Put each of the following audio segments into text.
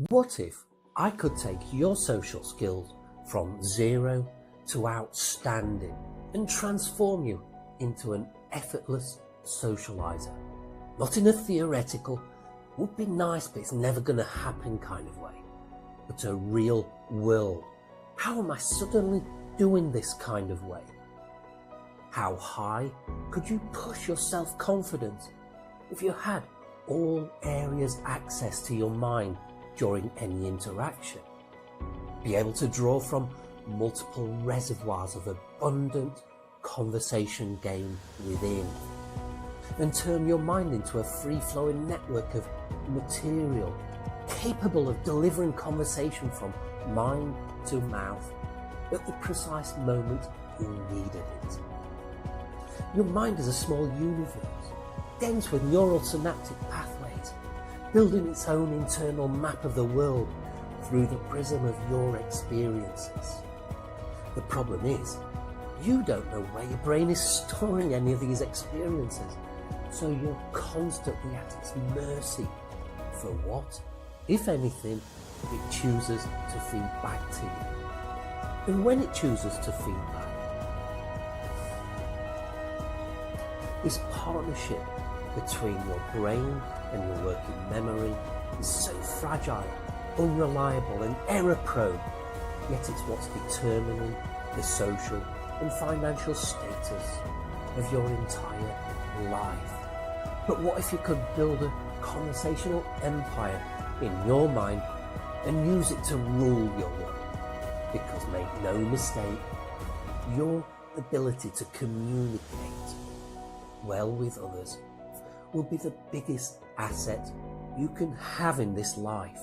What if I could take your social skills from zero to outstanding and transform you into an effortless socializer? Not in a theoretical, would be nice but it's never going to happen kind of way, but a real world. How am I suddenly doing this kind of way? How high could you push your self-confidence if you had all areas access to your mind during any interaction? Be able to draw from multiple reservoirs of abundant conversation game within, and turn your mind into a free-flowing network of material capable of delivering conversation from mind to mouth at the precise moment you needed it. Your mind is a small universe, dense with neural synaptic pathways, building its own internal map of the world through the prism of your experiences. The problem is, you don't know where your brain is storing any of these experiences, so you're constantly at its mercy for what, if anything, it chooses to feed back to you. And when it chooses to feed back, this partnership between your brain and your working memory is so fragile, unreliable and error-prone, yet it's what's determining the social and financial status of your entire life. But what if you could build a conversational empire in your mind and use it to rule your world? Because make no mistake, your ability to communicate well with others will be the biggest asset you can have in this life.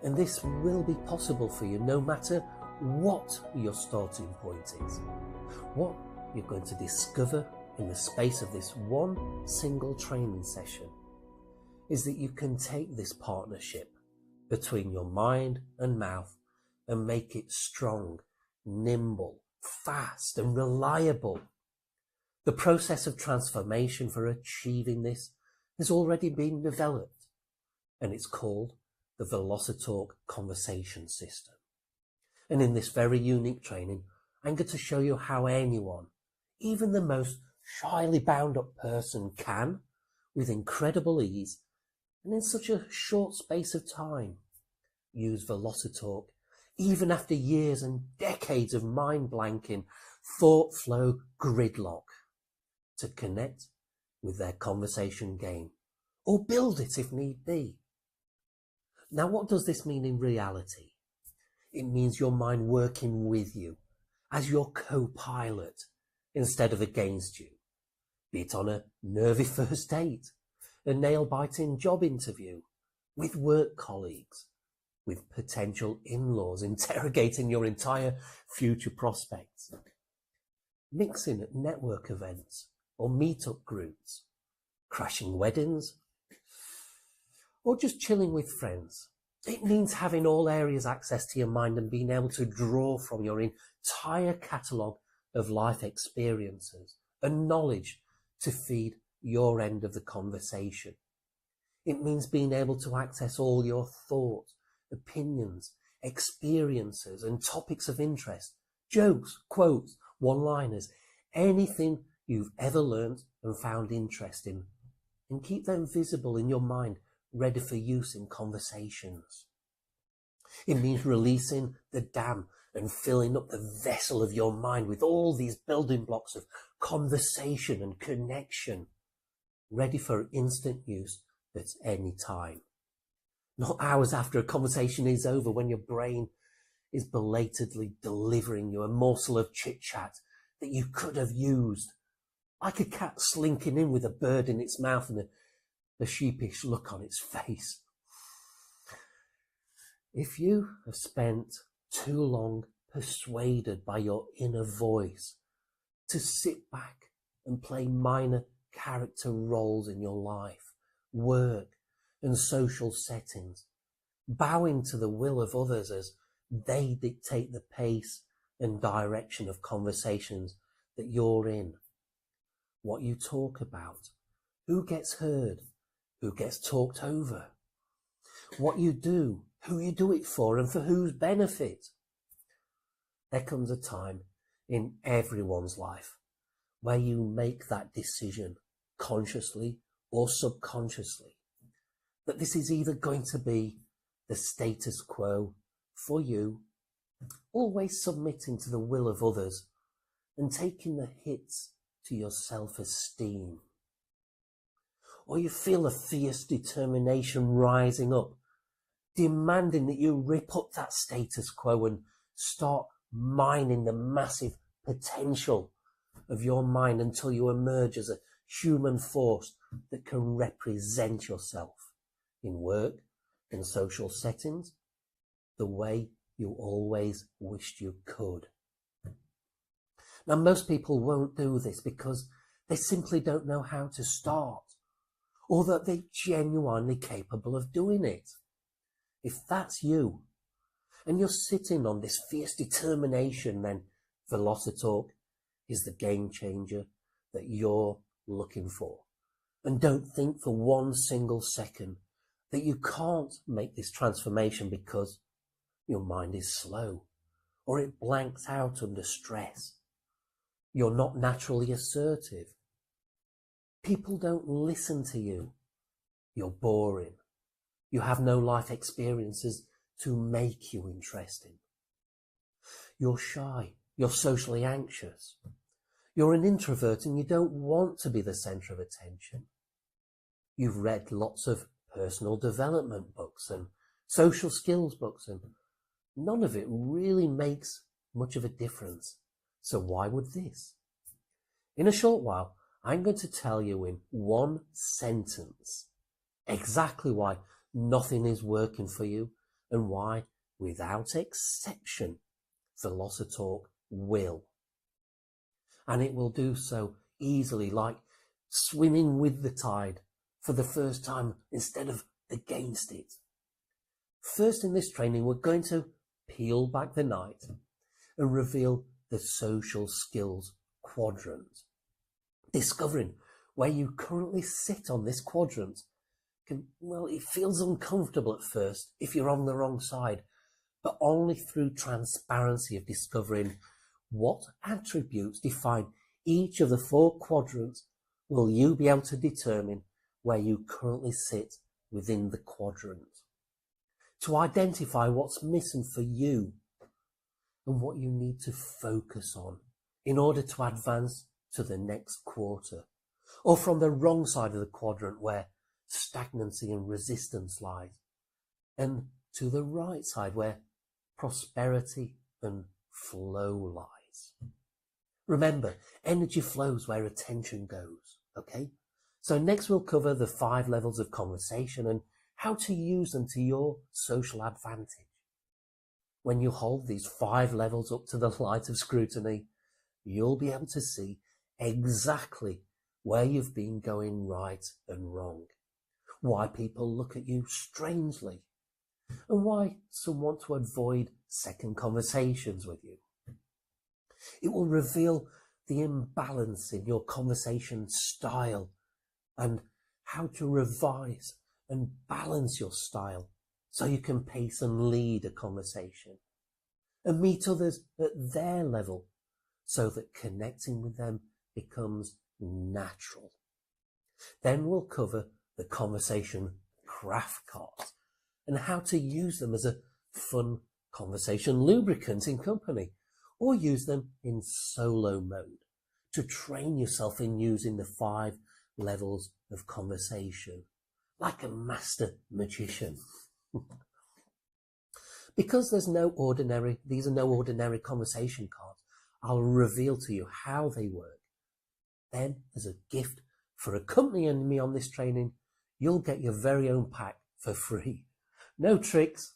And this will be possible for you no matter what your starting point is. What you're going to discover in the space of this one single training session is that you can take this partnership between your mind and mouth and make it strong, nimble, fast and reliable. The process of transformation for achieving this has already been developed, and it's called the Velocitalk Conversation System. And in this very unique training, I'm going to show you how anyone, even the most shyly bound up person, can, with incredible ease and in such a short space of time, use Velocitalk even after years and decades of mind-blanking, thought flow gridlock, to connect with their conversation game, or build it if need be. Now, what does this mean in reality? It means your mind working with you as your co-pilot instead of against you, be it on a nervy first date, a nail-biting job interview, with work colleagues, with potential in-laws interrogating your entire future prospects, mixing at network events or meet-up groups, crashing weddings, or just chilling with friends. It means having all areas access to your mind and being able to draw from your entire catalogue of life experiences and knowledge to feed your end of the conversation. It means being able to access all your thoughts, opinions, experiences and topics of interest, jokes, quotes, one-liners, anything you've ever learnt and found interesting, and keep them visible in your mind, ready for use in conversations. It means releasing the dam and filling up the vessel of your mind with all these building blocks of conversation and connection, ready for instant use at any time. Not hours after a conversation is over, when your brain is belatedly delivering you a morsel of chit-chat that you could have used, like a cat slinking in with a bird in its mouth and a sheepish look on its face. If you have spent too long persuaded by your inner voice to sit back and play minor character roles in your life, work and social settings, bowing to the will of others as they dictate the pace and direction of conversations that you're in, what you talk about, who gets heard, who gets talked over, what you do, who you do it for, and for whose benefit. There comes a time in everyone's life where you make that decision, consciously or subconsciously, that this is either going to be the status quo for you, always submitting to the will of others and taking the hits to your self-esteem. Or you feel a fierce determination rising up, demanding that you rip up that status quo and start mining the massive potential of your mind until you emerge as a human force that can represent yourself in work, in social settings, the way you always wished you could. Now, most people won't do this because they simply don't know how to start, or that they're genuinely capable of doing it. If that's you, and you're sitting on this fierce determination, then Velocitalk is the game changer that you're looking for. And don't think for one single second that you can't make this transformation because your mind is slow, or it blanks out under stress. You're not naturally assertive. People don't listen to you. You're boring. You have no life experiences to make you interesting. You're shy. You're socially anxious. You're an introvert and you don't want to be the center of attention. You've read lots of personal development books and social skills books, and none of it really makes much of a difference. So why would this? In a short while, I'm going to tell you in one sentence exactly why nothing is working for you and why, without exception, Velocitalk will. And it will do so easily, like swimming with the tide for the first time instead of against it. First in this training, we're going to peel back the night and reveal the social skills quadrant. Discovering where you currently sit on this quadrant it feels uncomfortable at first if you're on the wrong side, but only through transparency of discovering what attributes define each of the 4 quadrants will you be able to determine where you currently sit within the quadrant. To identify what's missing for you and what you need to focus on in order to advance to the next quarter, or from the wrong side of the quadrant where stagnancy and resistance lies, and to the right side where prosperity and flow lies. Remember, energy flows where attention goes, okay? So next we'll cover the 5 levels of conversation and how to use them to your social advantage. When you hold these 5 levels up to the light of scrutiny, you'll be able to see exactly where you've been going right and wrong, why people look at you strangely, and why some want to avoid second conversations with you. It will reveal the imbalance in your conversation style and how to revise and balance your style so you can pace and lead a conversation and meet others at their level so that connecting with them becomes natural. Then we'll cover the conversation craft cards and how to use them as a fun conversation lubricant in company, or use them in solo mode to train yourself in using the 5 levels of conversation like a master magician. Because these are no ordinary conversation cards, I'll reveal to you how they work. Then, as a gift for accompanying me on this training, you'll get your very own pack for free. No tricks,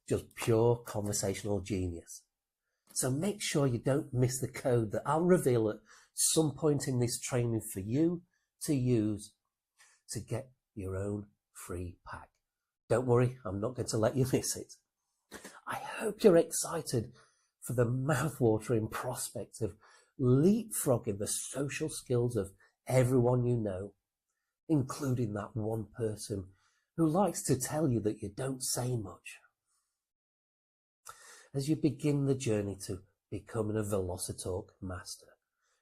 just pure conversational genius. So make sure you don't miss the code that I'll reveal at some point in this training for you to use to get your own free pack. Don't worry, I'm not going to let you miss it. I hope you're excited for the mouth-watering prospect of leapfrogging the social skills of everyone you know, including that one person who likes to tell you that you don't say much. As you begin the journey to becoming a Velocitalk master,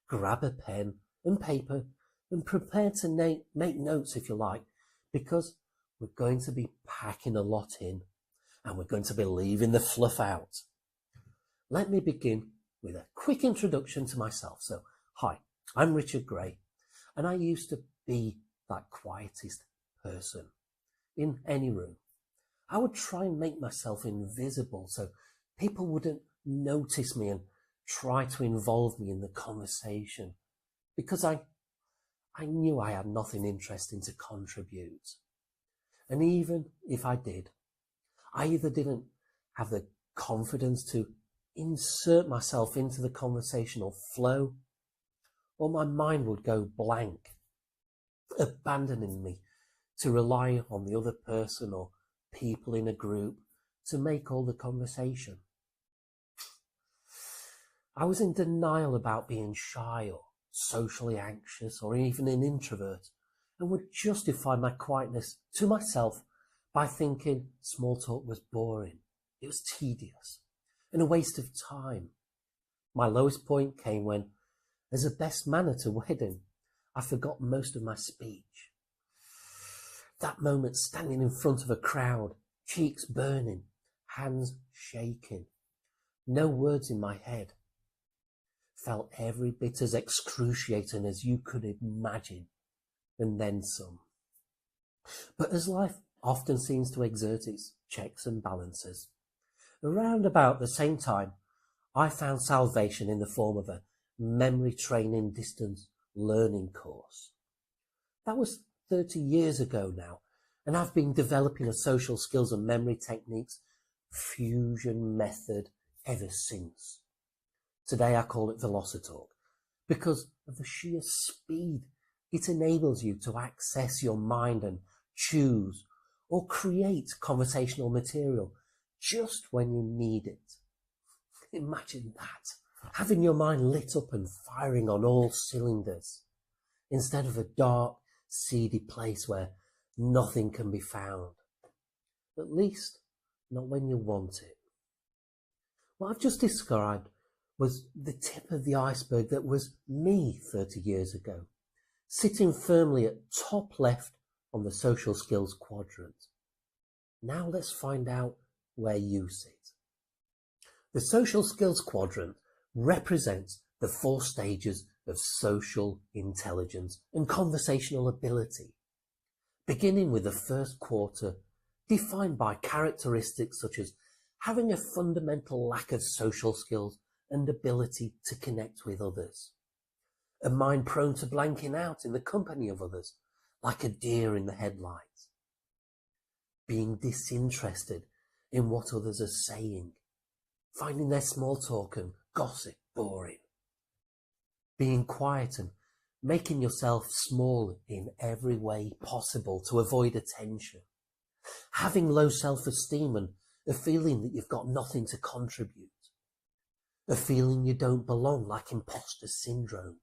grab a pen and paper and prepare to make notes if you like, because we're going to be packing a lot in and we're going to be leaving the fluff out. Let me begin with a quick introduction to myself. So, hi, I'm Richard Gray, and I used to be that quietest person in any room. I would try and make myself invisible so people wouldn't notice me and try to involve me in the conversation, because I knew I had nothing interesting to contribute. And even if I did, I either didn't have the confidence to insert myself into the conversational flow, or my mind would go blank, abandoning me to rely on the other person or people in a group to make all the conversation. I was in denial about being shy or socially anxious or even an introvert, and would justify my quietness to myself by thinking small talk was boring, it was tedious, and a waste of time. My lowest point came when, as a best man at a wedding, I forgot most of my speech. That moment standing in front of a crowd, cheeks burning, hands shaking, no words in my head, felt every bit as excruciating as you could imagine, and then some. But as life often seems to exert its checks and balances, around about the same time, I found salvation in the form of a memory training distance learning course. That was 30 years ago now, and I've been developing a social skills and memory techniques fusion method ever since. Today I call it Velocitalk because of the sheer speed it enables you to access your mind and choose or create conversational material just when you need it. Imagine that, having your mind lit up and firing on all cylinders, instead of a dark, seedy place where nothing can be found. At least, not when you want it. What I've just described was the tip of the iceberg that was me 30 years ago, sitting firmly at top left on the social skills quadrant. Now let's find out where you sit. The social skills quadrant represents the 4 stages of social intelligence and conversational ability, beginning with the first quarter defined by characteristics such as having a fundamental lack of social skills and ability to connect with others, a mind prone to blanking out in the company of others, like a deer in the headlights, being disinterested in what others are saying, finding their small talk and gossip boring, being quiet and making yourself small in every way possible to avoid attention, having low self-esteem and a feeling that you've got nothing to contribute, a feeling you don't belong like imposter syndrome,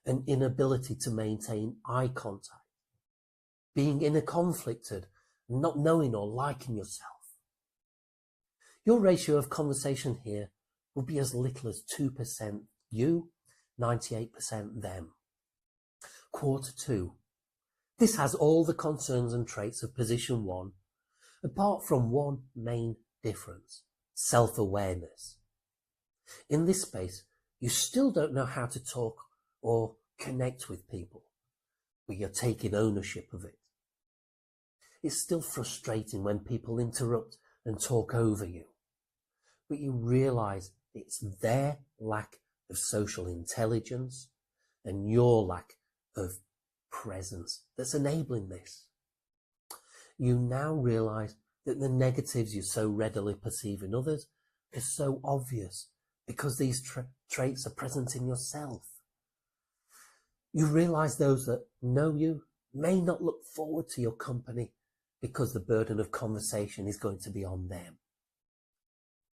an inability to maintain eye contact, being inner conflicted, not knowing or liking yourself. Your ratio of conversation here will be as little as 2% you, 98% them. Quarter 2. This has all the concerns and traits of position 1, apart from one main difference: self-awareness. In this space, you still don't know how to talk or connect with people, but you're taking ownership of it. It's still frustrating when people interrupt and talk over you, but you realize it's their lack of social intelligence and your lack of presence that's enabling this. You now realize that the negatives you so readily perceive in others are so obvious because these traits are present in yourself. You realize those that know you may not look forward to your company because the burden of conversation is going to be on them.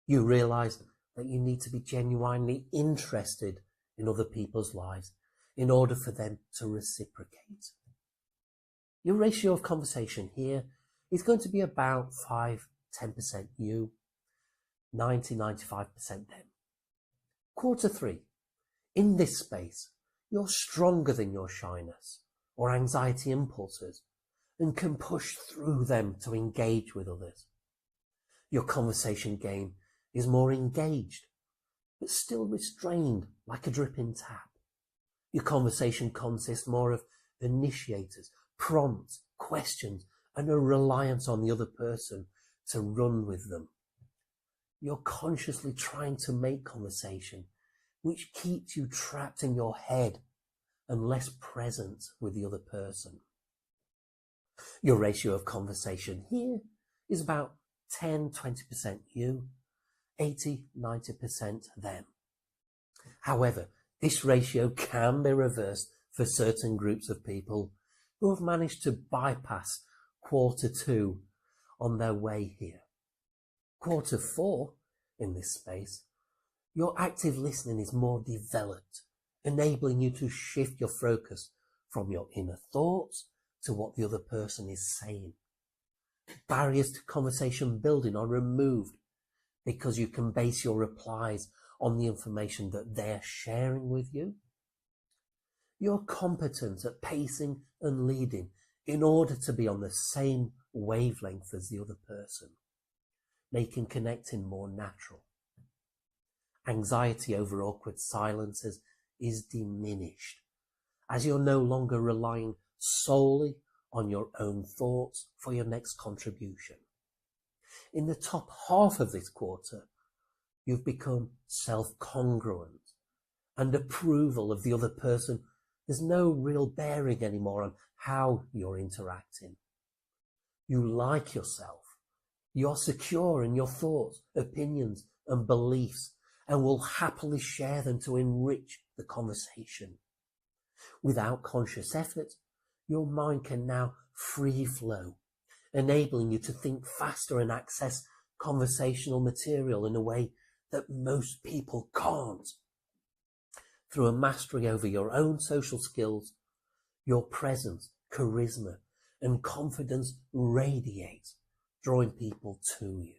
You realize that you need to be genuinely interested in other people's lives in order for them to reciprocate. Your ratio of conversation here is going to be about 5–10% you, 90–95% them. Quarter 3. In this space, you're stronger than your shyness or anxiety impulses and can push through them to engage with others. Your conversation game is more engaged, but still restrained like a dripping tap. Your conversation consists more of initiators, prompts, questions, and a reliance on the other person to run with them. You're consciously trying to make conversation, which keeps you trapped in your head and less present with the other person. Your ratio of conversation here is about 10–20% you, 80–90% them. However, this ratio can be reversed for certain groups of people who have managed to bypass quarter 2 on their way here. Quarter 4, in this space, your active listening is more developed, enabling you to shift your focus from your inner thoughts to what the other person is saying. Barriers to conversation building are removed because you can base your replies on the information that they're sharing with you. You're competent at pacing and leading in order to be on the same wavelength as the other person, making connecting more natural. Anxiety over awkward silences is diminished as you're no longer relying solely on your own thoughts for your next contribution. In the top half of this quarter, you've become self-congruent, and approval of the other person has no real bearing anymore on how you're interacting. You like yourself. You're secure in your thoughts, opinions, and beliefs, and will happily share them to enrich the conversation. Without conscious effort, your mind can now free flow, enabling you to think faster and access conversational material in a way that most people can't. Through a mastery over your own social skills, your presence, charisma, and confidence radiate, drawing people to you.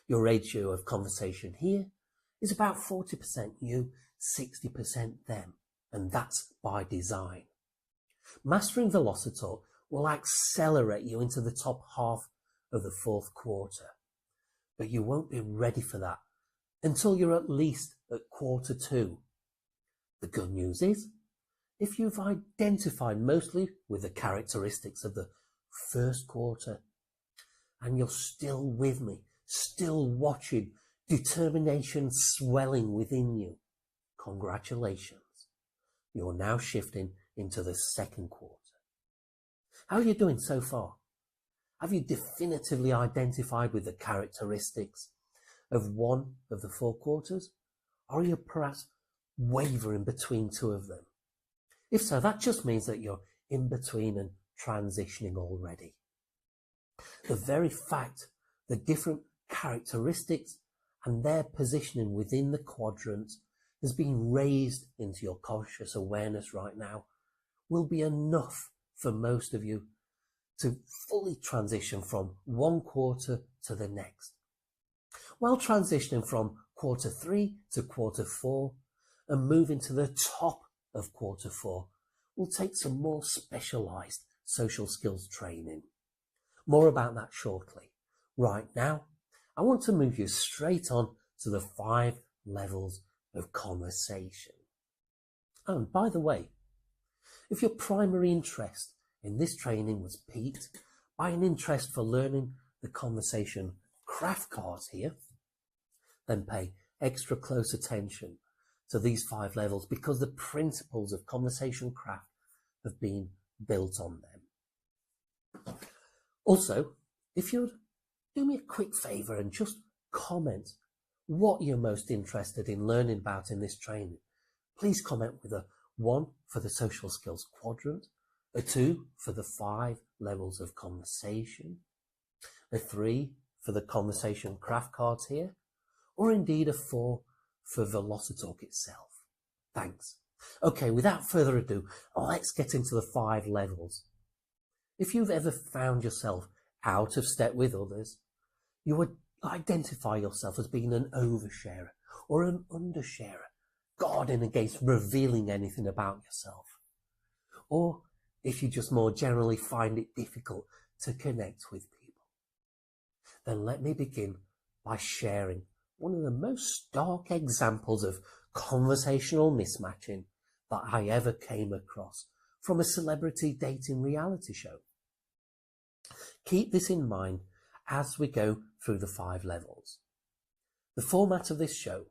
Your ratio of conversation here is about 40% you, 60% them, and that's by design. Mastering Velocitalk will accelerate you into the top half of the 4th quarter, but you won't be ready for that until you're at least at quarter 2. The good news is, if you've identified mostly with the characteristics of the 1st quarter, and you're still with me, still watching, determination swelling within you, congratulations. You're now shifting into the 2nd quarter. How are you doing so far? Have you definitively identified with the characteristics of one of the 4 quarters? Or are you perhaps wavering between 2 of them? If so, that just means that you're in between and transitioning already. The very fact that different characteristics and their positioning within the quadrant has been raised into your conscious awareness right now will be enough for most of you to fully transition from one quarter to the next. While transitioning from quarter 3 to quarter 4 and moving to the top of quarter 4 will take some more specialized social skills training. More about that shortly. Right now, I want to move you straight on to the 5 levels of conversation. And by the way, if your primary interest in this training was piqued by an interest for learning the conversation craft cards here, then pay extra close attention to these 5 levels because the principles of conversation craft have been built on them. Also, if you'd do me a quick favor and just comment what you're most interested in learning about in this training, please comment with a 1 for the social skills quadrant, a 2 for the 5 levels of conversation, a 3 for the conversation craft cards here, or indeed a 4 for Velocitalk itself. Thanks. Okay, without further ado, let's get into the 5 levels. If you've ever found yourself out of step with others, you would identify yourself as being an oversharer or an undersharer, guarding against revealing anything about yourself. Or if you just more generally find it difficult to connect with people, then let me begin by sharing one of the most stark examples of conversational mismatching that I ever came across from a celebrity dating reality show. Keep this in mind as we go through the 5 levels. The format of this show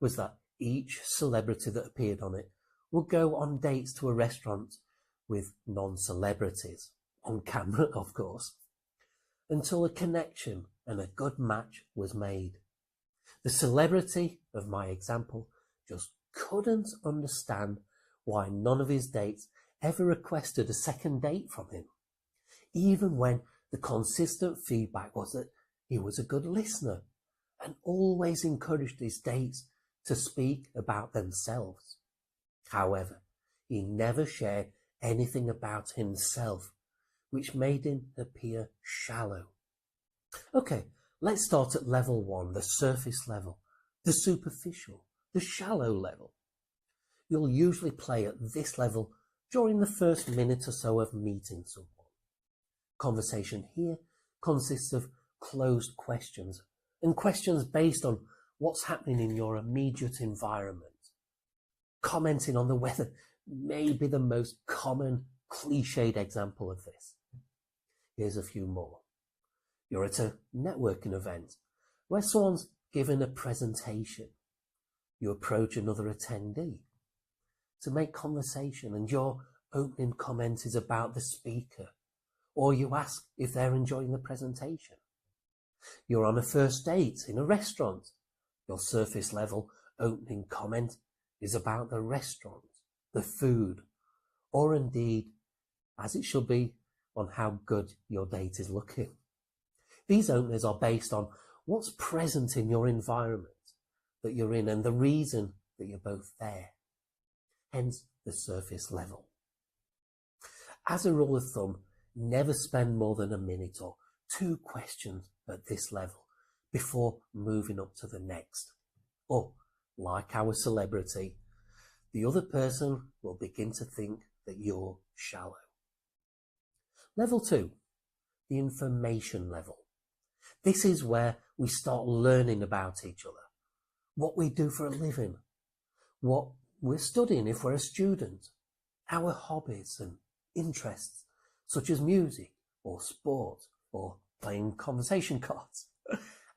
was that each celebrity that appeared on it would go on dates to a restaurant with non-celebrities, on camera of course, until a connection and a good match was made. The celebrity of my example just couldn't understand why none of his dates ever requested a second date from him, even when the consistent feedback was that he was a good listener and always encouraged his dates to speak about themselves. However, he never shared anything about himself, which made him appear shallow. Okay, let's start at level 1, the surface level, the superficial, the shallow level. You'll usually play at this level during the first minute or so of meeting someone. Conversation here consists of closed questions and questions based on what's happening in your immediate environment. Commenting on the weather may be the most common cliched example of this. Here's a few more. You're at a networking event where someone's given a presentation. You approach another attendee to make conversation, and your opening comment is about the speaker, or you ask if they're enjoying the presentation. You're on a first date in a restaurant. Your surface level opening comment is about the restaurant, the food, or indeed, as it should be, on how good your date is looking. These openers are based on what's present in your environment that you're in and the reason that you're both there. Hence the surface level. As a rule of thumb, never spend more than a minute or 2 questions at this level before moving up to the next. Or, like our celebrity, the other person will begin to think that you're shallow. Level 2, the information level. This is where we start learning about each other, what we do for a living, what we're studying if we're a student, our hobbies and interests, such as music or sport or playing conversation cards,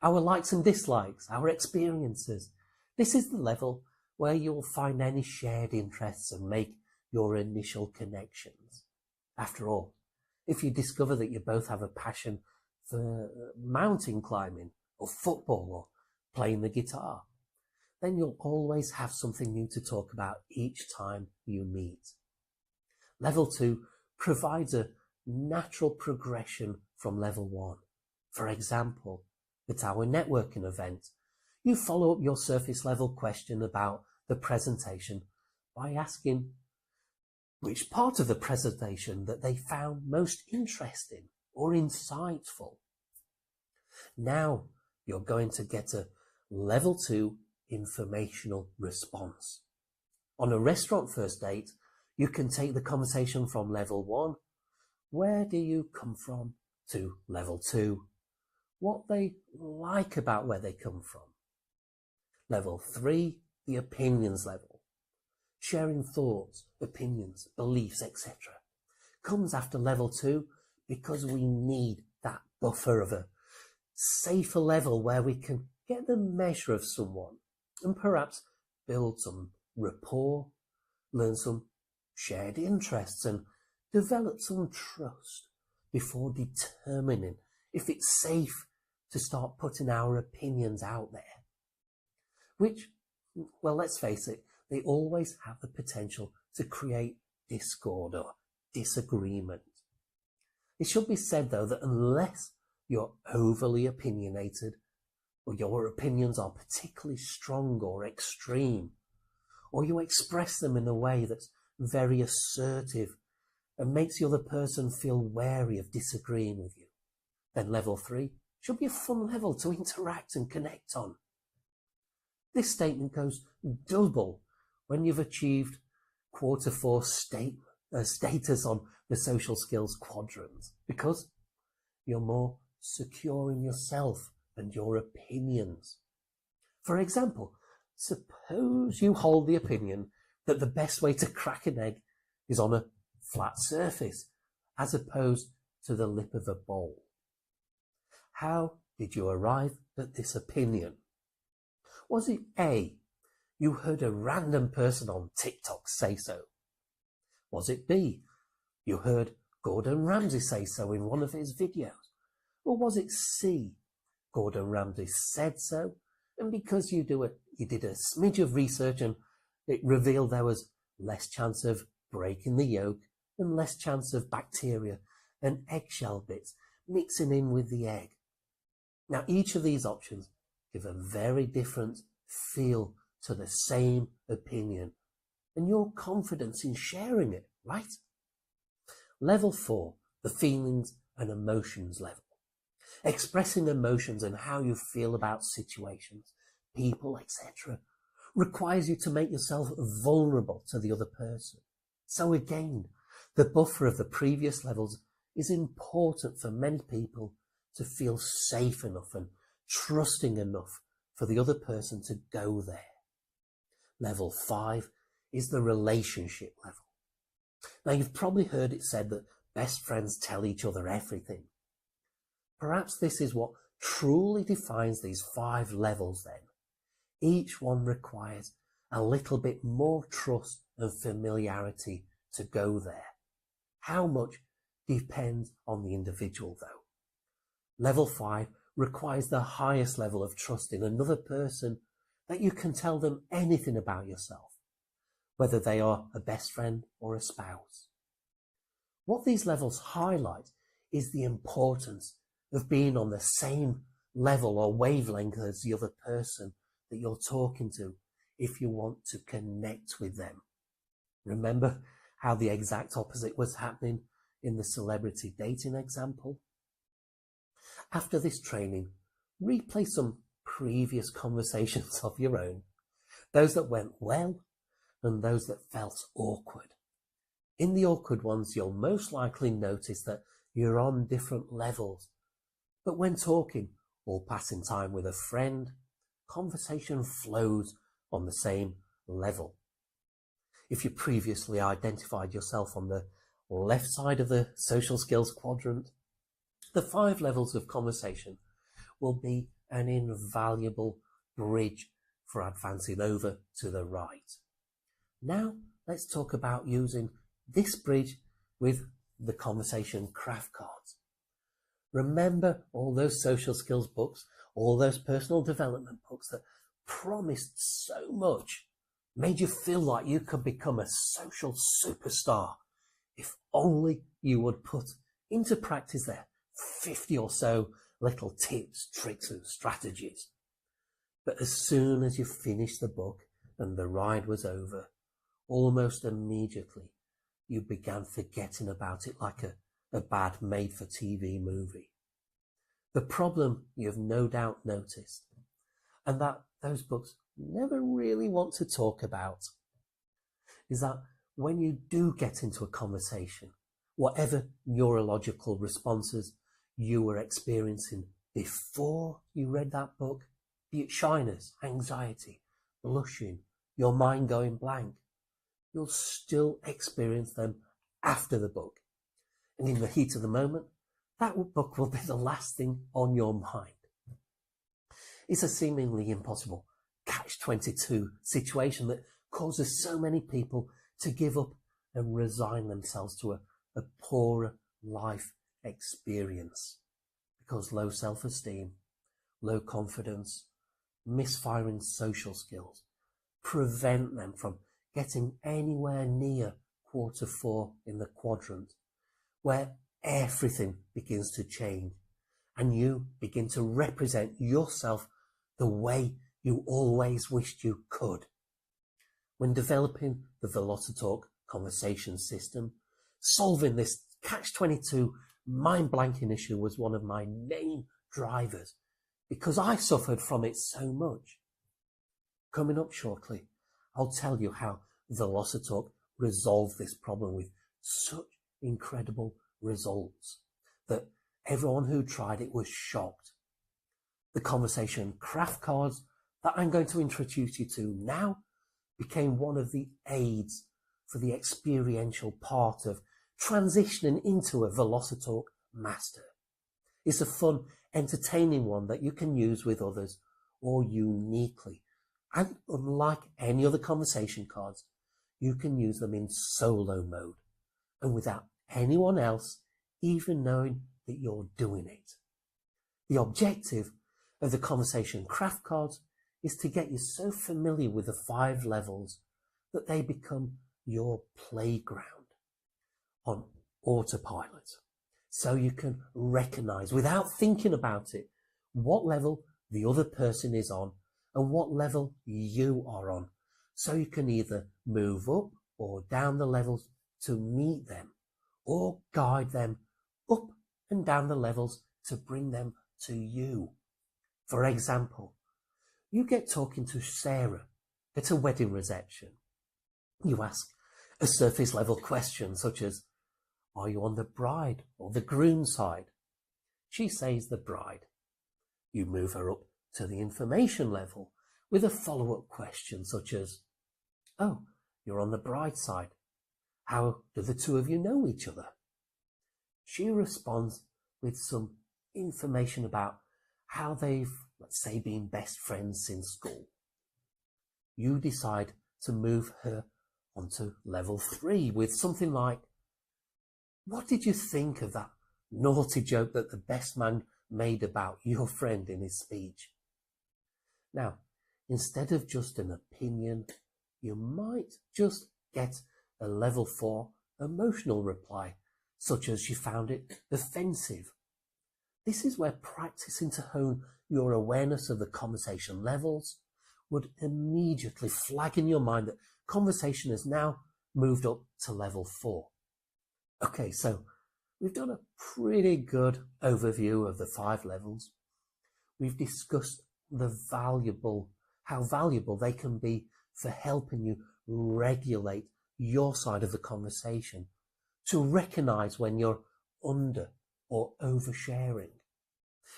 our likes and dislikes, our experiences. This is the level where you'll find any shared interests and make your initial connections. After all, if you discover that you both have a passion for mountain climbing or football or playing the guitar, then you'll always have something new to talk about each time you meet. Level 2 provides a natural progression from level 1. For example, at our networking event, you follow up your surface level question about the presentation by asking which part of the presentation that they found most interesting or insightful. Now you're going to get a level 2 informational response. On a restaurant first date, you can take the conversation from level 1, where do you come from, to level 2, what they like about where they come from. Level 3, the opinions level. Sharing thoughts, opinions, beliefs, etc. comes after level 2 because we need that buffer of a safer level where we can get the measure of someone and perhaps build some rapport, learn some shared interests and develop some trust before determining if it's safe to start putting our opinions out there. Which, well, let's face it, they always have the potential to create discord or disagreement. It should be said, though, that unless you're overly opinionated, or your opinions are particularly strong or extreme, or you express them in a way that's very assertive and makes the other person feel wary of disagreeing with you, then level 3 should be a fun level to interact and connect on. This statement goes double when you've achieved quarter 4 status on the social skills quadrant, because you're more secure in yourself and your opinions. For example, suppose you hold the opinion that the best way to crack an egg is on a flat surface, as opposed to the lip of a bowl. How did you arrive at this opinion? Was it A, you heard a random person on TikTok say so? Was it B, you heard Gordon Ramsay say so in one of his videos? Or was it C, Gordon Ramsay said so, and because you did a smidge of research and it revealed there was less chance of breaking the yolk and less chance of bacteria and eggshell bits mixing in with the egg? Now, each of these options give a very different feel to the same opinion and your confidence in sharing it, right? Level 4, the feelings and emotions level. Expressing emotions and how you feel about situations, people, etc., requires you to make yourself vulnerable to the other person. So again, the buffer of the previous levels is important for many people to feel safe enough and trusting enough for the other person to go there. Level 5 is the relationship level. Now, you've probably heard it said that best friends tell each other everything. Perhaps this is what truly defines these 5 levels then. Each one requires a little bit more trust and familiarity to go there. How much depends on the individual though. Level 5 requires the highest level of trust in another person, that you can tell them anything about yourself, whether they are a best friend or a spouse. What these levels highlight is the importance of being on the same level or wavelength as the other person that you're talking to if you want to connect with them. Remember how the exact opposite was happening in the celebrity dating example? After this training, replay some previous conversations of your own, those that went well and those that felt awkward. In the awkward ones, you'll most likely notice that you're on different levels, but when talking or passing time with a friend, conversation flows on the same level. If you previously identified yourself on the left side of the social skills quadrant, the 5 levels of conversation will be an invaluable bridge for advancing over to the right. Now, let's talk about using this bridge with the conversation craft cards. Remember all those social skills books, all those personal development books that promised so much, made you feel like you could become a social superstar if only you would put into practice their 50 or so little tips, tricks and strategies. But as soon as you finished the book and the ride was over, almost immediately you began forgetting about it like a bad made-for-TV movie. The problem you've no doubt noticed, and that those books never really want to talk about, is that when you do get into a conversation, whatever neurological responses you were experiencing before you read that book, be it shyness, anxiety, blushing, your mind going blank, you'll still experience them after the book. And in the heat of the moment, that book will be the last thing on your mind. It's a seemingly impossible catch-22 situation that causes so many people to give up and resign themselves to a poorer life experience, because low self-esteem, low confidence, misfiring social skills prevent them from getting anywhere near quarter 4 in the quadrant, where everything begins to change and you begin to represent yourself the way you always wished you could. When developing the Velocitalk conversation system, solving this catch-22 mind-blanking issue was one of my main drivers because I suffered from it so much. Coming up shortly, I'll tell you how Velocitalk resolved this problem with such incredible results that everyone who tried it was shocked. The conversation craft cards that I'm going to introduce you to now became one of the aids for the experiential part of transitioning into a Velocitalk master. It's a fun, entertaining one that you can use with others or uniquely. And unlike any other conversation cards, you can use them in solo mode and without anyone else even knowing that you're doing it. The objective of the conversation craft cards is to get you so familiar with the 5 levels that they become your playground on autopilot. So you can recognize without thinking about it what level the other person is on and what level you are on. So you can either move up or down the levels to meet them or guide them up and down the levels to bring them to you. For example, you get talking to Sarah at a wedding reception. You ask a surface level question such as, are you on the bride or the groom side? She says the bride. You move her up to the information level with a follow-up question such as, oh, you're on the bride side. How do the two of you know each other? She responds with some information about how they've, let's say, been best friends since school. You decide to move her onto level 3 with something like, what did you think of that naughty joke that the best man made about your friend in his speech? Now, instead of just an opinion, you might just get a level 4 emotional reply, such as you found it offensive. This is where practicing to hone your awareness of the conversation levels would immediately flag in your mind that conversation has now moved up to level 4. Okay, so we've done a pretty good overview of the 5 levels. We've discussed how valuable they can be for helping you regulate your side of the conversation, to recognize when you're under or oversharing.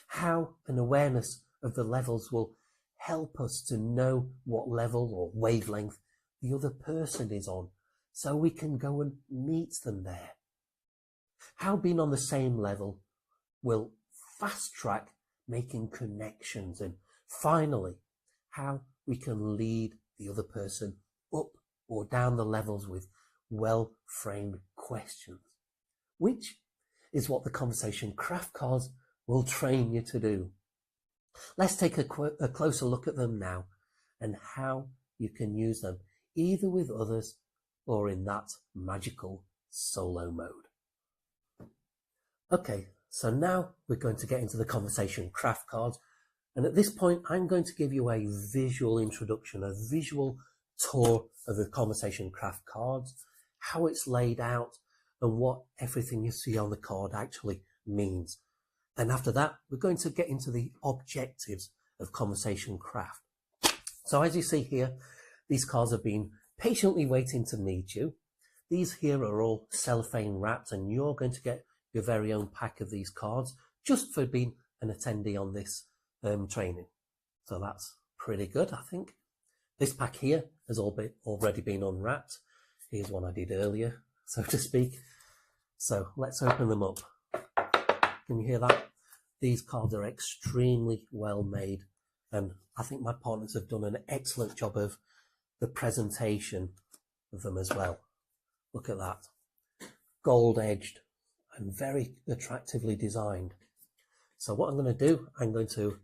How an awareness of the levels will help us to know what level or wavelength the other person is on, so we can go and meet them there. How being on the same level will fast track making connections, and finally, how we can lead the other person up or down the levels with well-framed questions, which is what the conversation craft cards will train you to do. Let's take a closer look at them now and how you can use them either with others or in that magical solo mode. Okay, so now we're going to get into the conversation craft cards, and at this point I'm going to give you a visual introduction, a visual tour of the conversation craft cards, how it's laid out and what everything you see on the card actually means. And after that, we're going to get into the objectives of conversation craft. So as you see here, these cards have been patiently waiting to meet you. These here are all cellophane wrapped, and you're going to get your very own pack of these cards just for being an attendee on this training. So that's pretty good, I think. This pack here has already been unwrapped. Here's one I did earlier, so to speak. So let's open them up. Can you hear that? These cards are extremely well made, and I think my partners have done an excellent job of the presentation of them as well. Look at that. Gold edged and very attractively designed. So what I'm going to do, I'm going to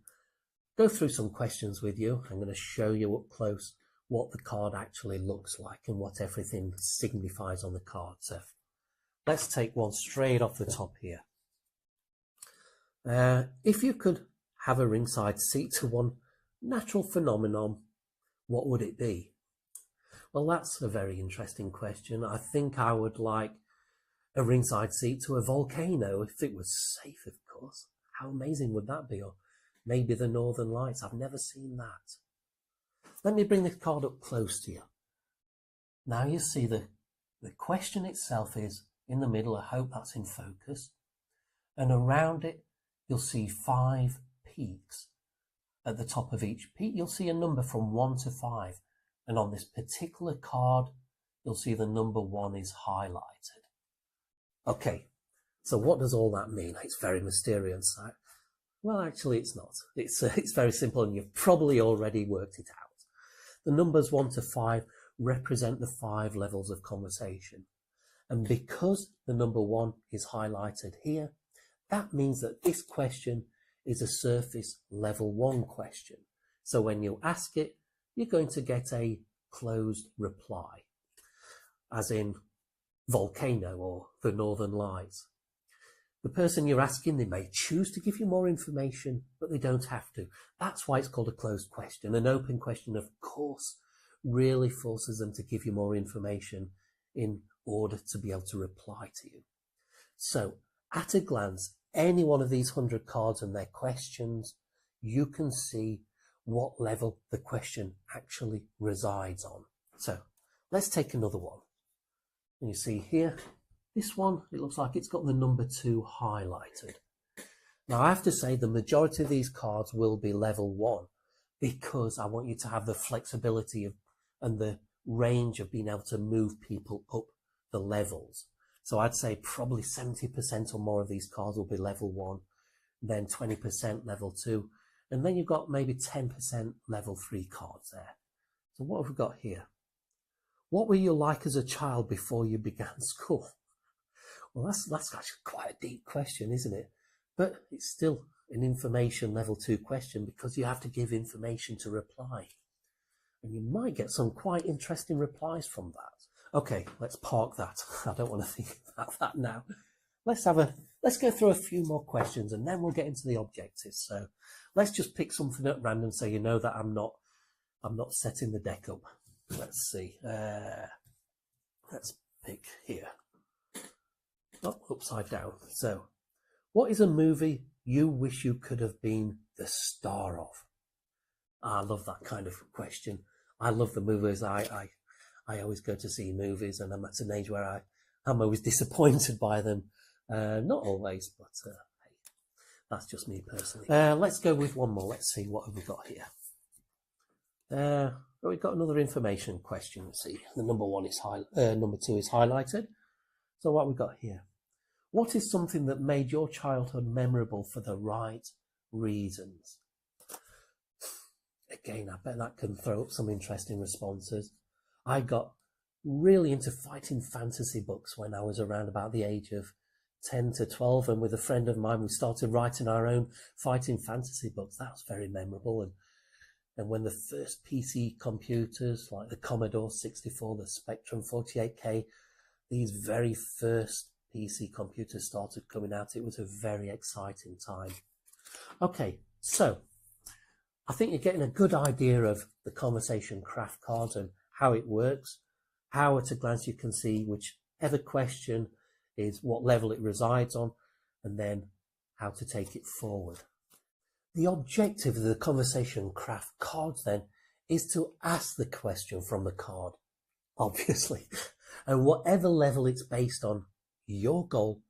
go through some questions with you. I'm going to show you up close what the card actually looks like and what everything signifies on the card. So let's take one straight off the top here. If you could have a ringside seat to one natural phenomenon, what would it be? Well, that's a very interesting question. I think I would like a ringside seat to a volcano, if it was safe, of course. How amazing would that be? Or maybe the Northern Lights. I've never seen that. Let me bring the card up close to you. Now you see the question itself is in the middle. I hope that's in focus. And around it, you'll see 5 peaks. At the top of each peak, you'll see a number from 1 to 5. And on this particular card, you'll see the number 1 is highlighted. Okay, so what does all that mean? It's very mysterious. Well, actually, it's not. It's very simple, and you've probably already worked it out. The numbers 1 to 5 represent the 5 levels of conversation. And because the number 1 is highlighted here, that means that this question is a surface level 1 question. So when you ask it, you're going to get a closed reply, as in volcano or the Northern Lights. The person you're asking, they may choose to give you more information, but they don't have to. That's why it's called a closed question. An open question, of course, really forces them to give you more information in order to be able to reply to you. So, at a glance, any one of these 100 cards and their questions, you can see what level the question actually resides on. So, let's take another one. And you see here, this one, it looks like it's got the number 2 highlighted. Now, I have to say the majority of these cards will be level 1 because I want you to have the flexibility of and the range of being able to move people up the levels. So I'd say probably 70% or more of these cards will be level 1, then 20% level 2, and then you've got maybe 10% level 3 cards there. So what have we got here? What were you like as a child before you began school? Well, that's actually quite a deep question, isn't it? But it's still an information level 2 question because you have to give information to reply. And you might get some quite interesting replies from that. Okay, let's park that. I don't want to think about that now. Let's go through a few more questions and then we'll get into the objectives. So let's just pick something at random so you know that I'm not setting the deck up. Let's see. Let's pick here. Oh, upside down. So, what is a movie you wish you could have been the star of? I love that kind of question. I love the movies. I always go to see movies, and I'm at an age where I'm always disappointed by them. Not always, but hey, that's just me personally. Let's go with one more. Let's see what have we got here. We've got another information question. Let's see. The number 2 is highlighted. So what have we got here? What is something that made your childhood memorable for the right reasons? Again, I bet that can throw up some interesting responses. I got really into fighting fantasy books when I was around about the age of 10 to 12, and with a friend of mine we started writing our own fighting fantasy books. That was very memorable. And when the first PC computers like the Commodore 64, the Spectrum 48K, these very first PC computers started coming out, it was a very exciting time. Okay, so I think you're getting a good idea of the conversation craft cards and how it works, how at a glance you can see whichever question is what level it resides on, and then how to take it forward. The objective of the conversation craft cards then is to ask the question from the card, obviously, and whatever level it's based on, your goal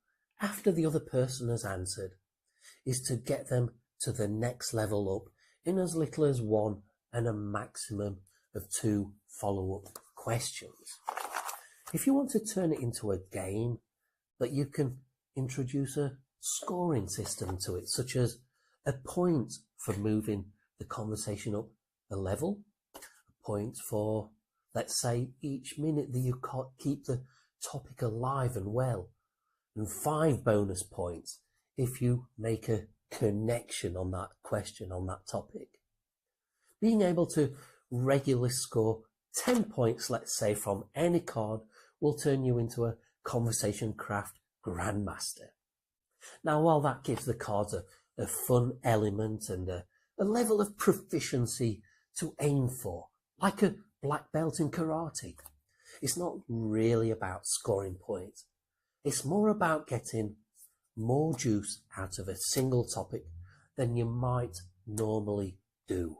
after the other person has answered is to get them to the next level up in as little as 1 and a maximum of 2 follow-up questions. If you want to turn it into a game, that you can introduce a scoring system to it, such as a point for moving the conversation up a level, a point for, let's say, each minute that you keep the topic alive and well, and 5 bonus points if you make a connection on that question, on that topic. Being able to regularly score 10 points, let's say, from any card will turn you into a conversation craft grandmaster. Now, while that gives the cards a fun element and a level of proficiency to aim for, like a black belt in karate, it's not really about scoring points, It's more about getting more juice out of a single topic than you might normally do.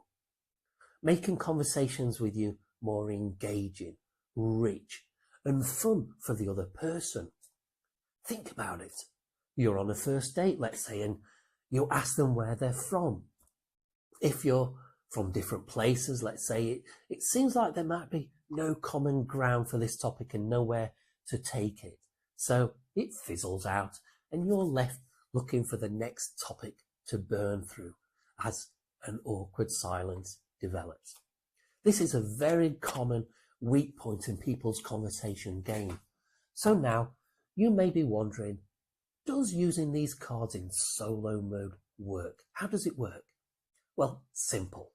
Making conversations with you more engaging, rich, and fun for the other person. Think about it. You're on a first date, let's say, and you ask them where they're from. If you're from different places, let's say, it seems like there might be no common ground for this topic and nowhere to take it. So it fizzles out and you're left looking for the next topic to burn through as an awkward silence develops. This is a very common weak point in people's conversation game. So now you may be wondering, does using these cards in solo mode work? How does it work? Well, simple.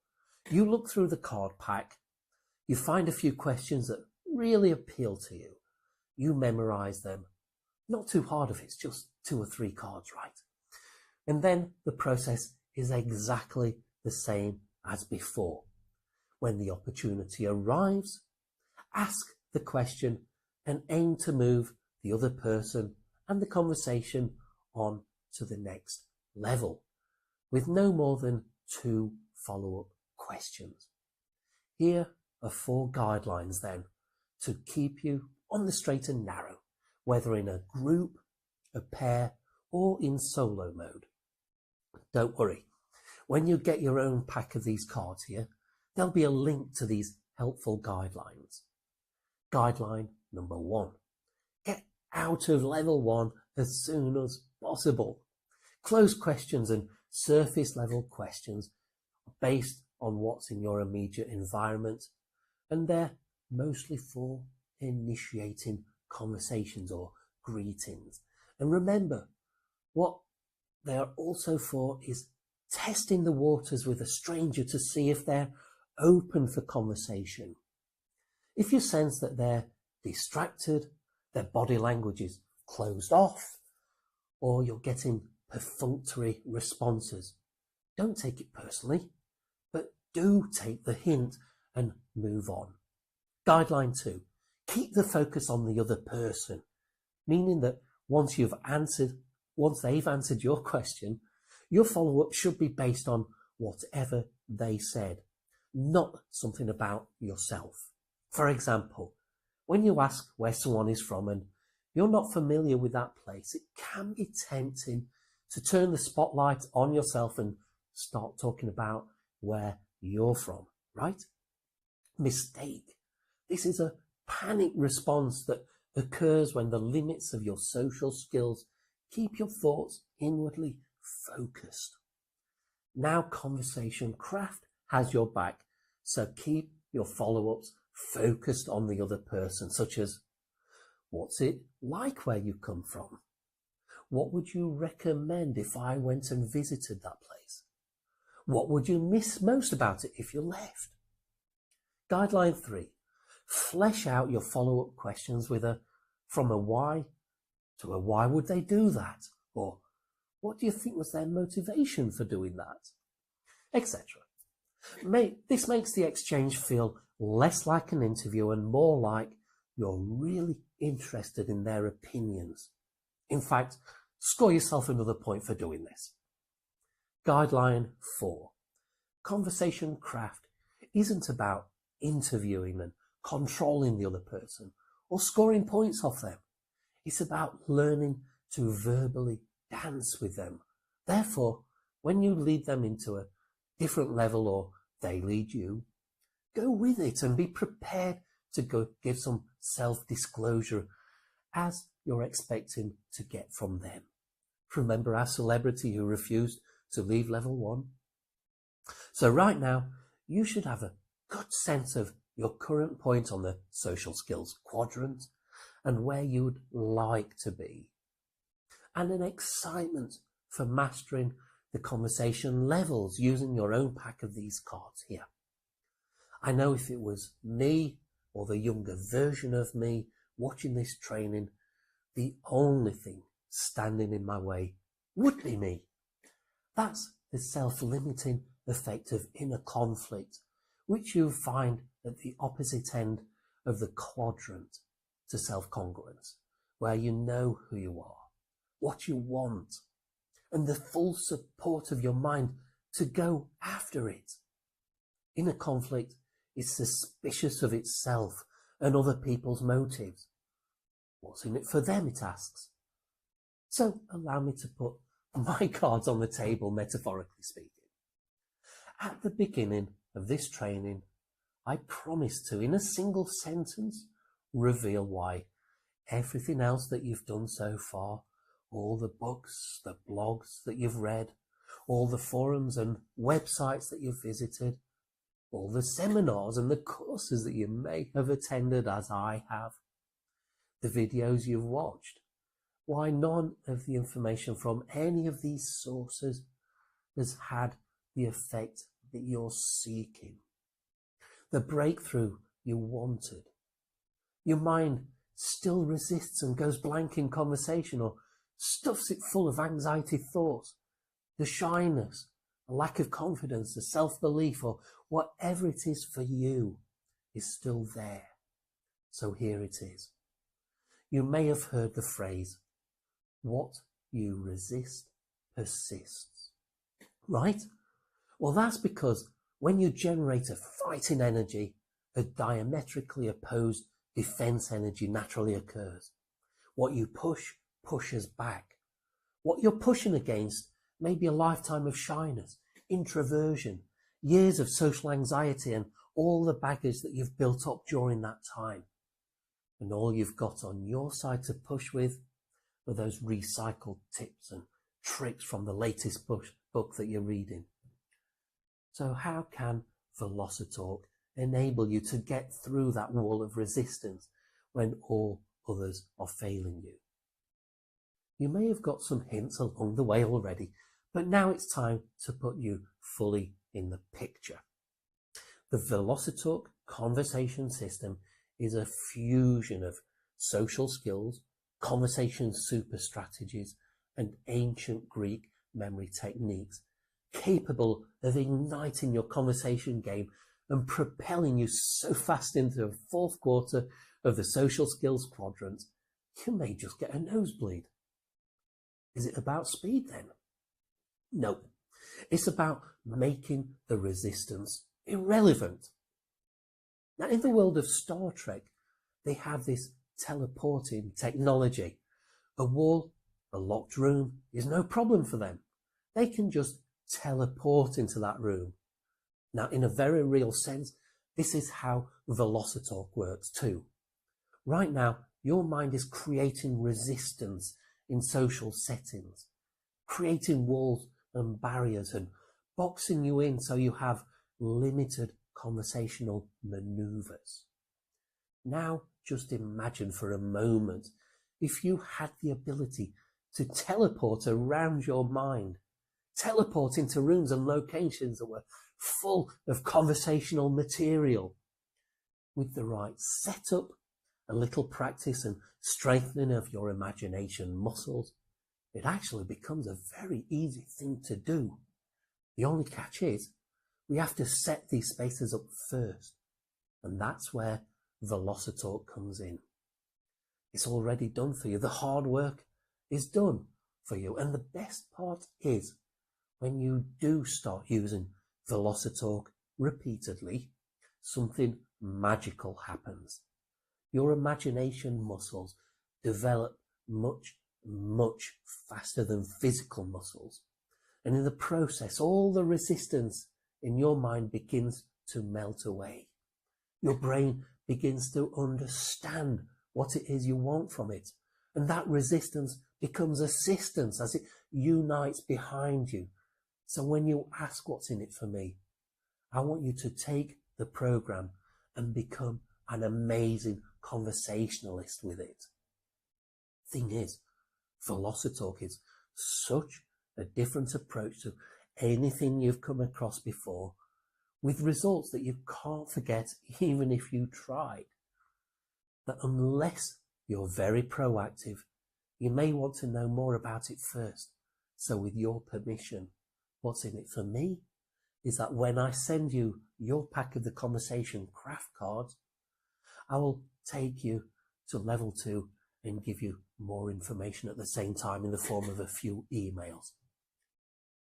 You look through the card pack, you find a few questions that really appeal to you. You memorize them. Not too hard if it's just 2 or 3 cards, right? And then the process is exactly the same as before. When the opportunity arrives, ask the question and aim to move the other person and the conversation on to the next level with no more than 2 follow-up questions. Here are 4 guidelines then to keep you on the straight and narrow, whether in a group, a pair, or in solo mode. Don't worry, when you get your own pack of these cards here, there'll be a link to these helpful guidelines. Guideline number 1. Get out of level 1 as soon as possible. Close questions and surface level questions are based on what's in your immediate environment, and they're mostly for initiating conversations or greetings. And remember, what they are also for is testing the waters with a stranger to see if they're open for conversation. If you sense that they're distracted, their body language is closed off, or you're getting perfunctory responses, don't take it personally, but do take the hint and move on. Guideline 2, keep the focus on the other person, meaning that once they've answered your question, your follow-up should be based on whatever they said, not something about yourself. For example, when you ask where someone is from and you're not familiar with that place, it can be tempting to turn the spotlight on yourself and start talking about where you're from, right? Mistake. This is a panic response that occurs when the limits of your social skills keep your thoughts inwardly focused. Now Conversation Craft has your back, so keep your follow-ups focused on the other person, such as, what's it like where you come from? What would you recommend if I went and visited that place? What would you miss most about it if you left? Guideline 3, flesh out your follow-up questions with from a why to a why would they do that? Or what do you think was their motivation for doing that? Etc. This makes the exchange feel less like an interview and more like you're really interested in their opinions. In fact, score yourself another point for doing this. Guideline 4. Conversation craft isn't about interviewing and controlling the other person or scoring points off them. It's about learning to verbally dance with them. Therefore, when you lead them into a different level or they lead you, go with it and be prepared to give some self-disclosure as you're expecting to get from them. Remember our celebrity who refused to leave level 1? So right now, you should have a good sense of your current point on the social skills quadrant and where you would like to be, and an excitement for mastering the conversation levels using your own pack of these cards here. I know if it was me or the younger version of me watching this training, the only thing standing in my way would be me. That's the self-limiting effect of inner conflict, which you find at the opposite end of the quadrant to self-congruence, where you know who you are, what you want, and the full support of your mind to go after it. Inner conflict is suspicious of itself and other people's motives. What's in it for them, it asks. So allow me to put my cards on the table, metaphorically speaking. At the beginning of this training, I promise to, in a single sentence, reveal why everything else that you've done so far, all the books, the blogs that you've read, all the forums and websites that you've visited, all the seminars and the courses that you may have attended, as I have, the videos you've watched, why none of the information from any of these sources has had the effect that you're seeking, the breakthrough you wanted. Your mind still resists and goes blank in conversation, or stuffs it full of anxiety thoughts, the shyness, a lack of confidence, the self-belief, or whatever it is for you is still there. So here it is. You may have heard the phrase, what you resist persists, right? Well, that's because when you generate a fighting energy, a diametrically opposed defense energy naturally occurs. What you push, pushes back. What you're pushing against may be a lifetime of shyness, introversion, years of social anxiety, and all the baggage that you've built up during that time. And all you've got on your side to push with are those recycled tips and tricks from the latest book that you're reading. So how can Velocitalk enable you to get through that wall of resistance when all others are failing you? You may have got some hints along the way already, but now it's time to put you fully in the picture. The Velocitalk conversation system is a fusion of social skills, conversation super strategies, and ancient Greek memory techniques, capable of igniting your conversation game and propelling you so fast into the fourth quarter of the social skills quadrant, you may just get a nosebleed. Is it about speed then? No, it's about making the resistance irrelevant. Now, in the world of Star Trek, they have this teleporting technology. A wall, a locked room is no problem for them. They can just teleport into that room. Now, in a very real sense, this is how Velocitalk works too. Right now, your mind is creating resistance in social settings, creating walls and barriers and boxing you in so you have limited conversational maneuvers. Now, just imagine for a moment if you had the ability to teleport around your mind, teleport into rooms and locations that were full of conversational material. With the right setup, a little practice and strengthening of your imagination muscles, it actually becomes a very easy thing to do. The only catch is we have to set these spaces up first, and that's where Velocitalk comes in. It's already done for you. The hard work is done for you, and the best part is when you do start using Velocitalk repeatedly, something magical happens. Your imagination muscles develop much, much faster than physical muscles. And in the process, all the resistance in your mind begins to melt away. Your brain begins to understand what it is you want from it. And that resistance becomes assistance as it unites behind you. So when you ask what's in it for me, I want you to take the program and become an amazing conversationalist with it. Thing is, Velocitalk is such a different approach to anything you've come across before, with results that you can't forget even if you tried, that unless you're very proactive, you may want to know more about it first. So with your permission, what's in it for me is that when I send you your pack of the conversation craft cards, I will take you to level 2 and give you more information at the same time in the form of a few emails.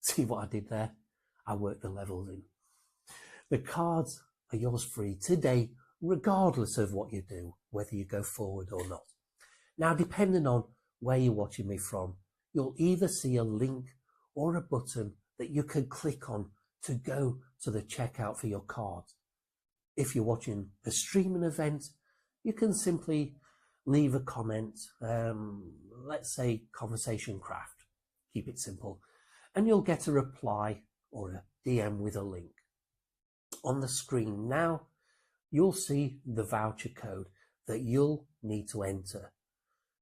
See what I did there? I worked the levels in. The cards are yours free today, regardless of what you do, whether you go forward or not. Now, depending on where you're watching me from, you'll either see a link or a button that you can click on to go to the checkout for your cards. If you're watching a streaming event, you can simply leave a comment, let's say Conversation Craft, keep it simple, and you'll get a reply or a DM with a link. On the screen now, you'll see the voucher code that you'll need to enter.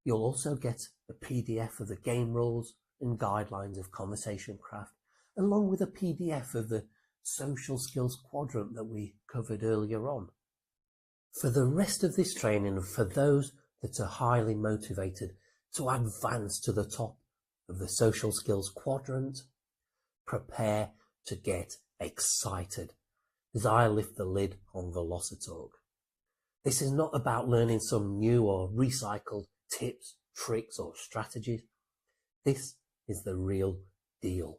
You'll also get a PDF of the game rules and guidelines of Conversation Craft, along with a PDF of the social skills quadrant that we covered earlier on. For the rest of this training, and for those that are highly motivated to advance to the top of the social skills quadrant, prepare to get excited as I lift the lid on Velocitalk. This is not about learning some new or recycled tips, tricks or strategies. This is the real deal.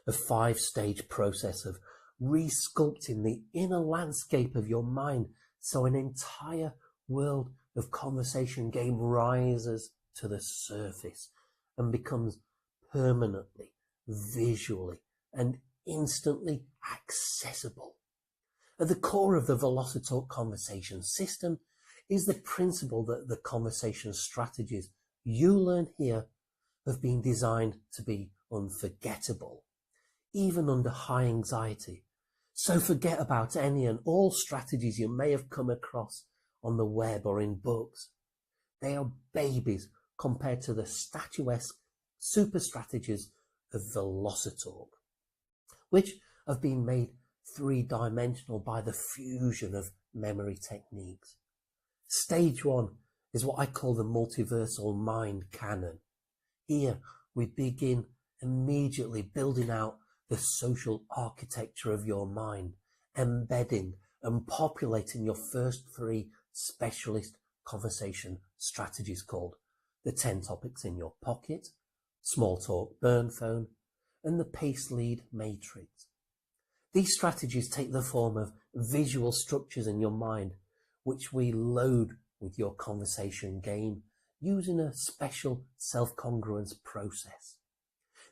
A 5-stage process of re-sculpting the inner landscape of your mind so an entire world of conversation game rises to the surface and becomes permanently, visually and instantly accessible. At the core of the Velocitalk conversation system is the principle that the conversation strategies you learn here have been designed to be unforgettable, even under high anxiety. So forget about any and all strategies you may have come across on the web or in books. They are babies compared to the statuesque super strategies of Velocitalk, which have been made 3-dimensional by the fusion of memory techniques. Stage 1 is what I call the multiversal mind canon. Here we begin immediately building out the social architecture of your mind, embedding and populating your first 3 specialist conversation strategies called the 10 topics in your pocket, small talk burn phone, and the pace lead matrix. These strategies take the form of visual structures in your mind, which we load with your conversation game using a special self-congruence process.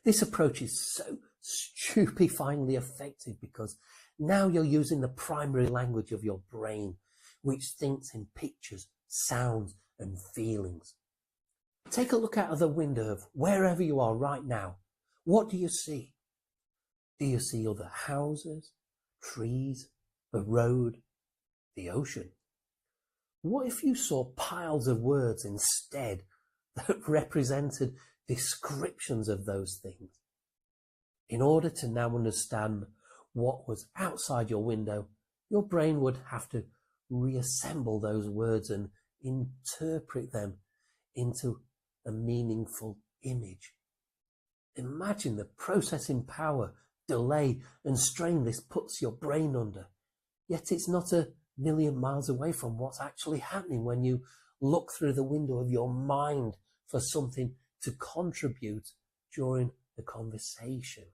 This approach is so stupefyingly effective because now you're using the primary language of your brain, which thinks in pictures, sounds, and feelings. Take a look out of the window of wherever you are right now. What do you see? Do you see other houses, trees, a road, the ocean? What if you saw piles of words instead that represented descriptions of those things? In order to now understand what was outside your window, your brain would have to reassemble those words and interpret them into a meaningful image. Imagine the processing power, delay and strain this puts your brain under. Yet it's not a million miles away from what's actually happening when you look through the window of your mind for something to contribute during the conversation.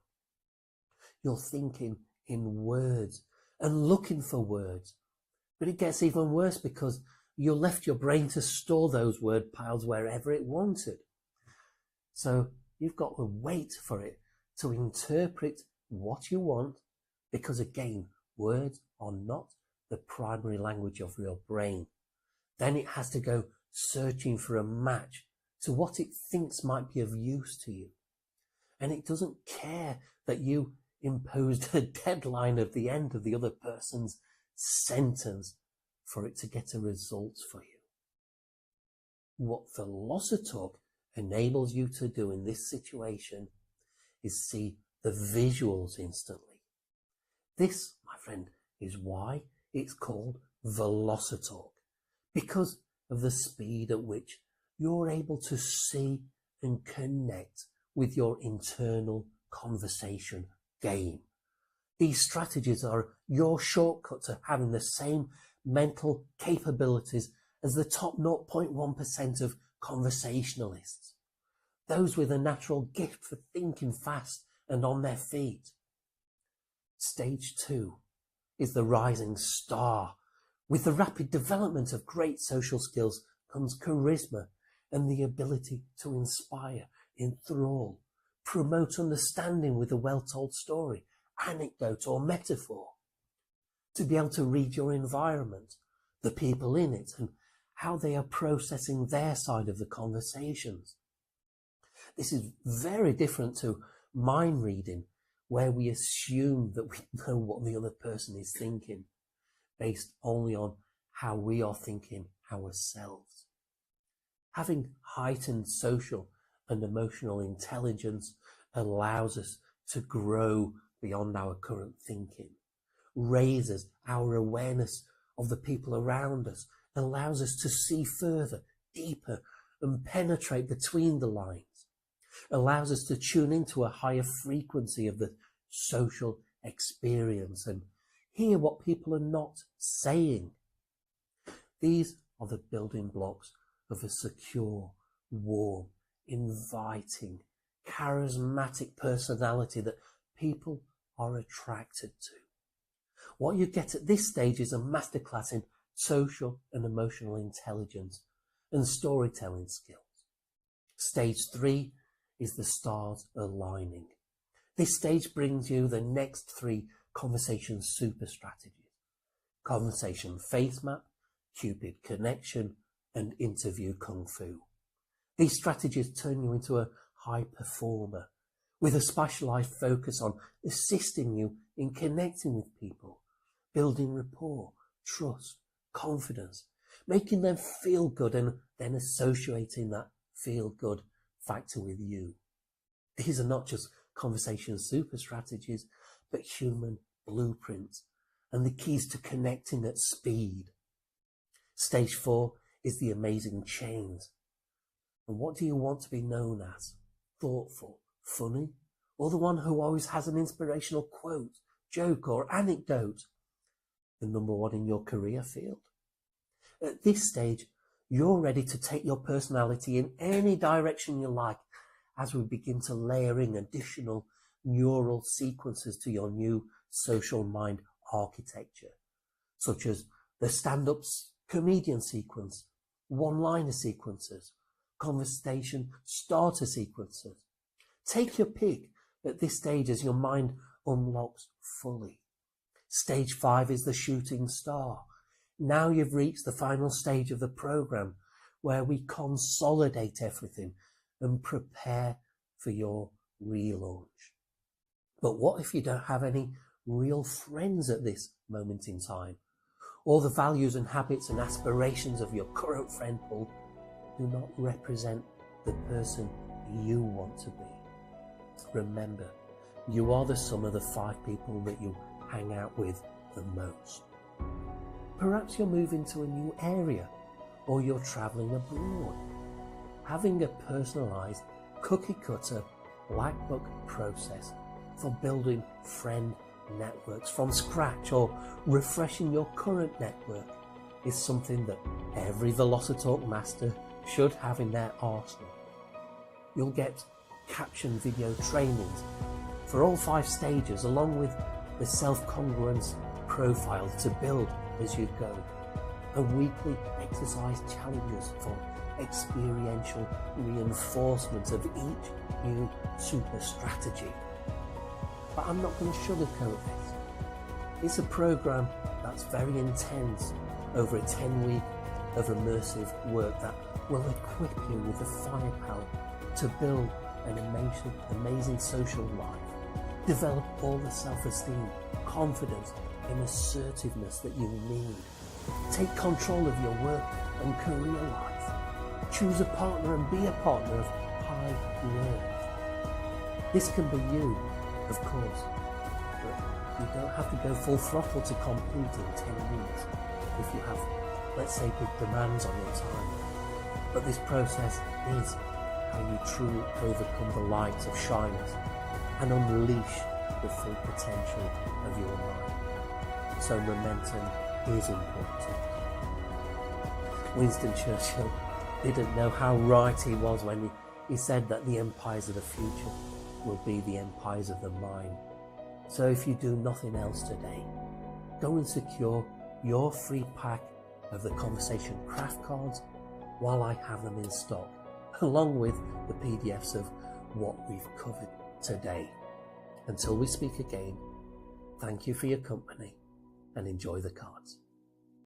You're thinking in words and looking for words. But it gets even worse because you left your brain to store those word piles wherever it wanted. So you've got to wait for it to interpret what you want, because again, words are not the primary language of your brain. Then it has to go searching for a match to what it thinks might be of use to you. And it doesn't care that you imposed a deadline at the end of the other person's sentence for it to get a result for you. What Velocitalk enables you to do in this situation is see the visuals instantly. This, my friend, is why it's called Velocitalk, because of the speed at which you're able to see and connect with your internal conversation game. These strategies are your shortcut to having the same mental capabilities as the top 0.1% of conversationalists, those with a natural gift for thinking fast and on their feet. Stage 2 is the rising star. With the rapid development of great social skills comes charisma and the ability to inspire, enthrall, promote understanding with a well-told story, anecdote or metaphor. To be able to read your environment, the people in it, and how they are processing their side of the conversations. This is very different to mind reading, where we assume that we know what the other person is thinking, based only on how we are thinking ourselves. Having heightened social and emotional intelligence allows us to grow beyond our current thinking, raises our awareness of the people around us, allows us to see further, deeper, and penetrate between the lines, allows us to tune into a higher frequency of the social experience and hear what people are not saying. These are the building blocks of a secure, warm, inviting, charismatic personality that people are attracted to. What you get at this stage is a masterclass in social and emotional intelligence and storytelling skills. Stage 3 is the stars aligning. This stage brings you the next 3 conversation super strategies: conversation face map, Cupid connection, and interview kung fu. These strategies turn you into a high performer with a specialized focus on assisting you in connecting with people, building rapport, trust, confidence, making them feel good, and then associating that feel good factor with you. These are not just conversation super strategies, but human blueprints and the keys to connecting at speed. Stage 4 is the amazing chains. And what do you want to be known as? Thoughtful, funny, or the one who always has an inspirational quote, joke, or anecdote? The number 1 in your career field? At this stage, you're ready to take your personality in any direction you like as we begin to layer in additional neural sequences to your new social mind architecture, such as the stand-up comedian sequence, one-liner sequences, conversation starter sequences. Take your pick at this stage as your mind unlocks fully. Stage 5 is the shooting star. Now you've reached the final stage of the program where we consolidate everything and prepare for your relaunch. But what if you don't have any real friends at this moment in time? Or the values and habits and aspirations of your current friend pool do not represent the person you want to be. Remember, you are the sum of the 5 people that you hang out with the most. Perhaps you're moving to a new area, or you're traveling abroad. Having a personalized, cookie-cutter, black book process for building friend networks from scratch or refreshing your current network is something that every Velocitalk master should have in their arsenal. You'll get caption video trainings for all 5 stages, along with the self-congruence profile to build as you go, and weekly exercise challenges for experiential reinforcement of each new super strategy. But I'm not going to sugarcoat this. It's a program that's very intense over a 10-week of immersive work that will equip you with the firepower to build an amazing social life, develop all the self-esteem, confidence, and assertiveness that you need. Take control of your work and career life. Choose a partner and be a partner of high worth. This can be you, of course, but you don't have to go full throttle to complete in 10 weeks if you have, let's say, big demands on your time. But this process is how you truly overcome the lights of shyness and unleash the full potential of your mind. So momentum is important. Winston Churchill didn't know how right he was when he said that the empires of the future will be the empires of the mind. So if you do nothing else today, go and secure your free pack of the Conversation craft cards while I have them in stock, along with the PDFs of what we've covered today. Until we speak again, thank you for your company and enjoy the cards.